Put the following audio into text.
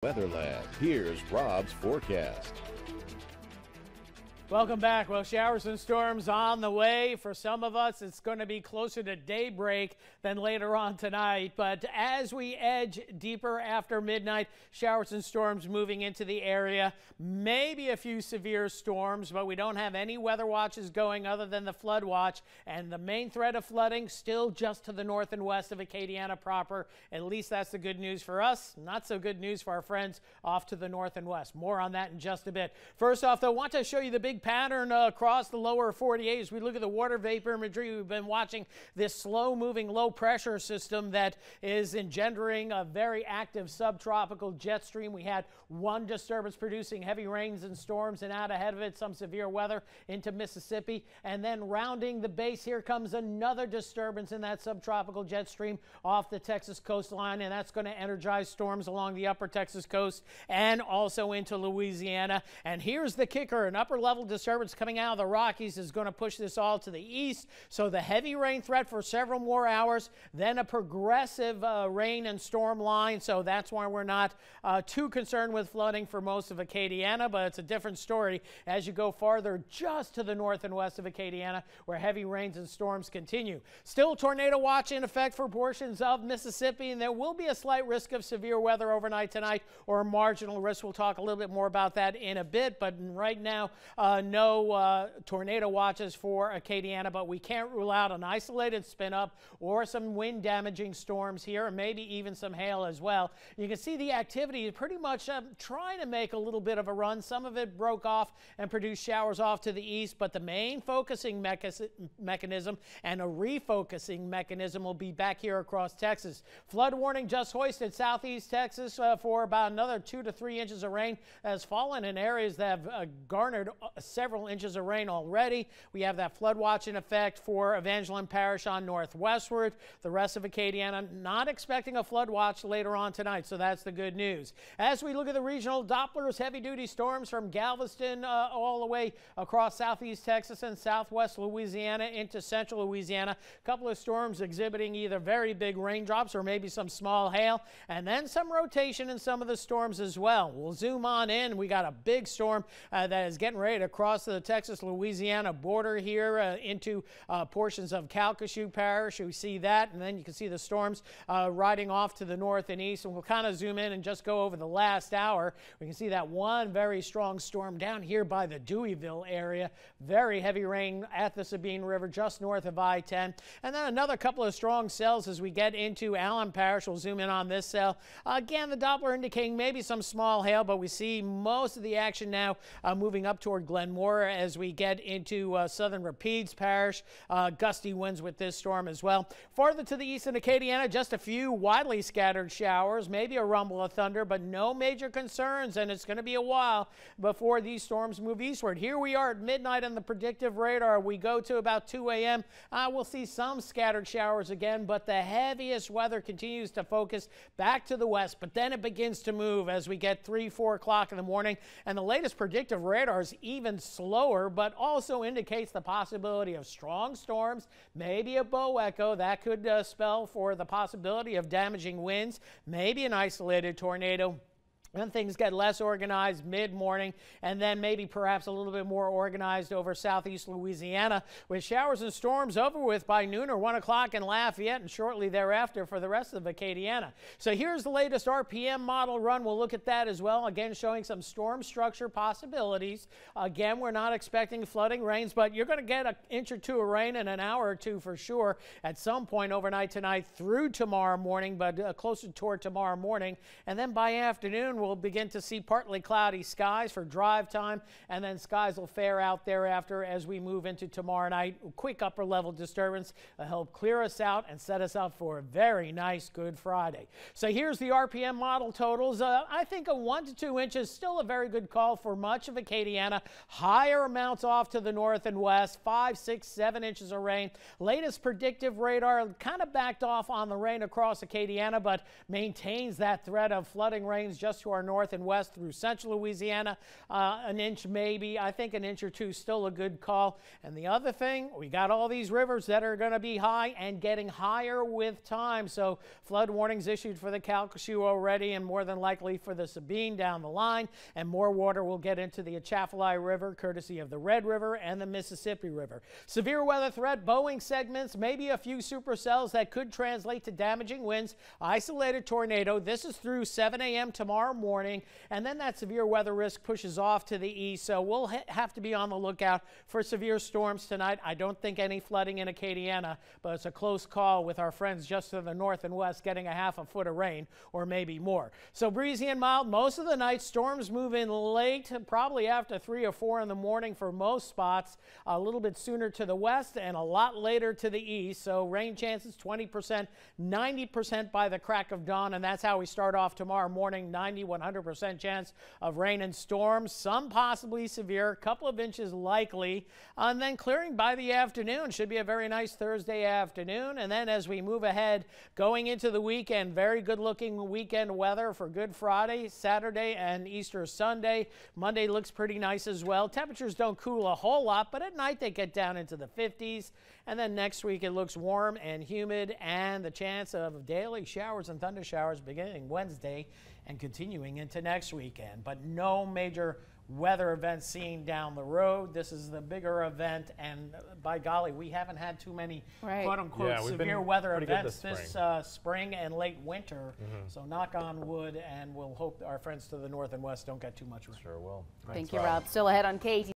Weatherland. Here's Rob's forecast. Welcome back. Well, showers and storms on the way. For some of us, it's going to be closer to daybreak than later on tonight. But as we edge deeper after midnight, showers and storms moving into the area. Maybe a few severe storms, but we don't have any weather watches going other than the flood watch. And the main threat of flooding still just to the north and west of Acadiana proper. At least that's the good news for us. Not so good news for our friends off to the north and west. More on that in just a bit. First off, though, I want to show you the big pattern across the lower 48 as we look at the water vapor imagery. We've been watching this slow moving low pressure system that is engendering a very active subtropical jet stream. We had one disturbance producing heavy rains and storms, and out ahead of it some severe weather into Mississippi, and then rounding the base here comes another disturbance in that subtropical jet stream off the Texas coastline, and that's going to energize storms along the upper Texas coast and also into Louisiana. And here's the kicker: an upper level disturbance coming out of the Rockies is going to push this all to the east. So the heavy rain threat for several more hours, then a progressive rain and storm line. So that's why we're not too concerned with flooding for most of Acadiana, but it's a different story as you go farther just to the north and west of Acadiana, where heavy rains and storms continue. Still tornado watch in effect for portions of Mississippi, and there will be a slight risk of severe weather overnight tonight, or a marginal risk. We'll talk a little bit more about that in a bit, but right now, no tornado watches for Acadiana, but we can't rule out an isolated spin up or some wind damaging storms here, and maybe even some hail as well. You can see the activity pretty much trying to make a little bit of a run. Some of it broke off and produced showers off to the east, but the main focusing mechanism and a refocusing mechanism will be back here across Texas. Flood warning just hoisted southeast Texas for about another 2 to 3 inches of rain has fallen in areas that have garnered several inches of rain already. We have that flood watch in effect for Evangeline Parish on northwestward. The rest of Acadiana not expecting a flood watch later on tonight, so that's the good news. As we look at the regional Dopplers, heavy-duty storms from Galveston all the way across southeast Texas and southwest Louisiana into central Louisiana. A couple of storms exhibiting either very big raindrops or maybe some small hail, and then some rotation in some of the storms as well. We'll zoom on in. We got a big storm that is getting ready to cross the Texas-Louisiana border here into portions of Calcasieu Parish. We see that, and then you can see the storms riding off to the north and east, and we'll kind of zoom in and just go over the last hour. We can see that one very strong storm down here by the Deweyville area. Very heavy rain at the Sabine River just north of I-10, and then another couple of strong cells as we get into Allen Parish. We'll zoom in on this cell. Again, the Doppler indicating maybe some small hail, but we see most of the action now moving up toward Glenmore as we get into southern Rapides Parish. Gusty winds with this storm as well. Farther to the east in Acadiana, just a few widely scattered showers, maybe a rumble of thunder, but no major concerns, and it's going to be a while before these storms move eastward. Here we are at midnight on the predictive radar. We go to about 2 a.m. We'll see some scattered showers again, but the heaviest weather continues to focus back to the west, but then it begins to move as we get 3, 4 o'clock in the morning, and the latest predictive radar is even slower, but also indicates the possibility of strong storms, maybe a bow echo that could spell for the possibility of damaging winds, maybe an isolated tornado. Then things get less organized mid-morning, and then maybe perhaps a little bit more organized over southeast Louisiana, with showers and storms over with by noon or 1 o'clock in Lafayette, and shortly thereafter for the rest of Acadiana. So here's the latest RPM model run. We'll look at that as well, again showing some storm structure possibilities. Again, we're not expecting flooding rains, but you're going to get an inch or two of rain in an hour or two for sure at some point overnight tonight through tomorrow morning, but closer toward tomorrow morning. And then by afternoon, we'll begin to see partly cloudy skies for drive time, and then skies will fair out thereafter as we move into tomorrow night. A quick upper level disturbance will help clear us out and set us up for a very nice Good Friday. So here's the RPM model totals. I think a 1 to 2 inches still a very good call for much of Acadiana. Higher amounts off to the north and west, 5, 6, 7 inches of rain. Latest predictive radar kind of backed off on the rain across Acadiana, but maintains that threat of flooding rains just to our north and west through central Louisiana. An inch maybe. I think an inch or two still a good call. And the other thing, we got all these rivers that are going to be high and getting higher with time. So flood warnings issued for the Calcasieu already, and more than likely for the Sabine down the line. And more water will get into the Atchafalaya River, courtesy of the Red River and the Mississippi River. Severe weather threat, Boeing segments, maybe a few supercells that could translate to damaging winds. Isolated tornado. This is through 7 a.m. tomorrow morning. And then that severe weather risk pushes off to the east. So we'll have to be on the lookout for severe storms tonight. I don't think any flooding in Acadiana, but it's a close call with our friends just to the north and west getting a half a foot of rain or maybe more. So breezy and mild most of the night. Storms move in late, probably after 3 or 4 in the morning for most spots, a little bit sooner to the west and a lot later to the east. So rain chances 20%, 90% by the crack of dawn, and that's how we start off tomorrow morning. 100% chance of rain and storms, some possibly severe, a couple of inches likely, and then clearing by the afternoon. Should be a very nice Thursday afternoon. And then as we move ahead going into the weekend, very good looking weekend weather for Good Friday, Saturday, and Easter Sunday. Monday looks pretty nice as well. Temperatures don't cool a whole lot, but at night they get down into the 50s. And then next week it looks warm and humid, and the chance of daily showers and thunder showers beginning Wednesday and continuing into next weekend. But no major weather events seen down the road. This is the bigger event, and by golly, we haven't had too many quote-unquote severe weather events this spring and late winter. So knock on wood, and we'll hope our friends to the north and west don't get too much rain. Sure will. Thank you, Rob. Still ahead on KATV.